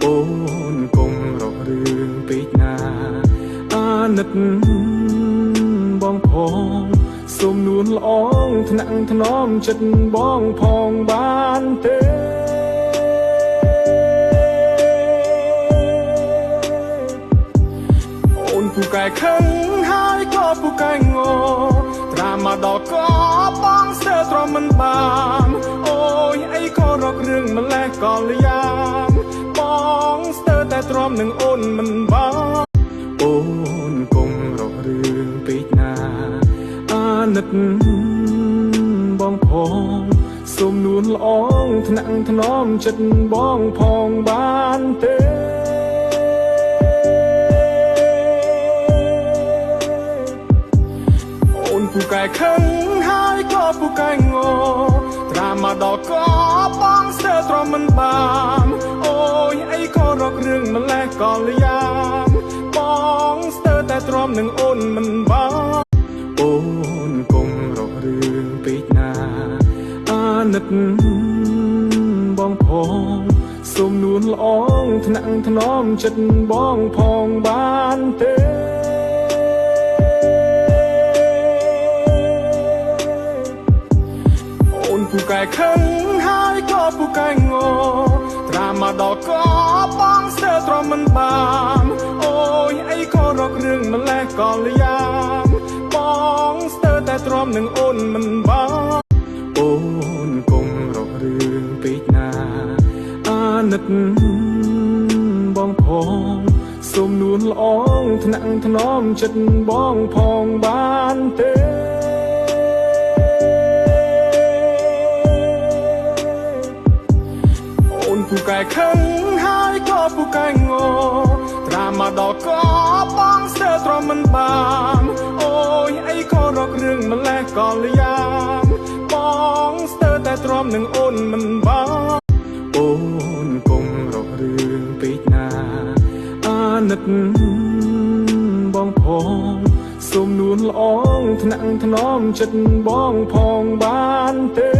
អូនកុំរករឿងពេកណាអាណិតបងផងសូមនួនល្អងថ្នាក់ថ្នមចិត្តបងផងបានទេអូនពូកែខឹងហើយក៏ពូកែងងត្រាមកដល់ក៏បងស្ទើរទ្រាំមិនបានអូយអីក៏រករឿងម្លេះក៏លយ៉ាងបងស្ទើរតែទ្រាំនឹងអូនមិនបានអូនកុំរករឿងពេកណាអាណិតបងផងសូមនួនល្អងថ្នាក់ថ្នមចិត្តបងផងបានទេអូនពូកែខឹងហើយក៏ពូកែងងត្រាមកដល់ក៏បងស្ទើរទ្រាំមិនបានអូយអីក៏រករឿងម្លេះក៏លយ៉ាងបងស្ទើរតែទ្រាំនឹងអូនមិនបានអូនកុំរករឿងពេកណាអាណិតបងផងសូមនួនល្អងថ្នាក់ថ្នមចិត្តបងផងបានទេអូនពូកែខឹងហើយក៏ពូកែងងត្រាមកដល់ក៏បងស្ទើរទ្រាំមិនបានអូយអីក៏រករឿងម្លេះក៏លយ៉ាងបងស្ទើរតែទ្រាំនឹងអូនមិនបានអូនកុំរករឿងពេកណាអាណិតបងផងសូមនួនល្អងថ្នាក់ថ្នមចិត្តបងផងបានទេអូនពូកែខឹងហើយក៏ពូកែងងត្រាមកដល់ក៏បងស្ទើរទ្រាំមិនបានអូយអីក៏រករឿងម្លេះក៏លយ៉ាងបងស្ទើរតែទ្រាំនឹងអូនមិនបានអូនកុំរករឿងពេកណាអាណិតបងផងសូមនួនល្អងថ្នាក់ថ្នមចិត្តបងផងបានទេ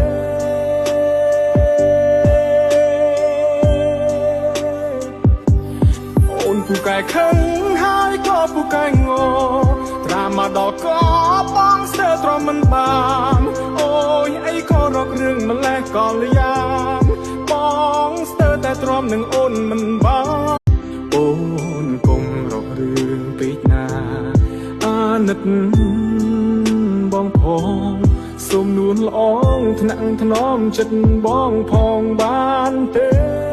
អូនពូកែខឹងហើយក៏ពូកែងងត្រាមកដល់ក៏បងស្ទើរទ្រាំមិនបានអូយអីក៏រករឿងម្លេះក៏លយ៉ាងបងស្ទើរតែទ្រាំនឹងអូនមិនបានអូនកុំរករឿងពេកណាអាណិតបងផងសូមនួនល្អងថ្នាក់ថ្នមចិត្តបងផងបានទេ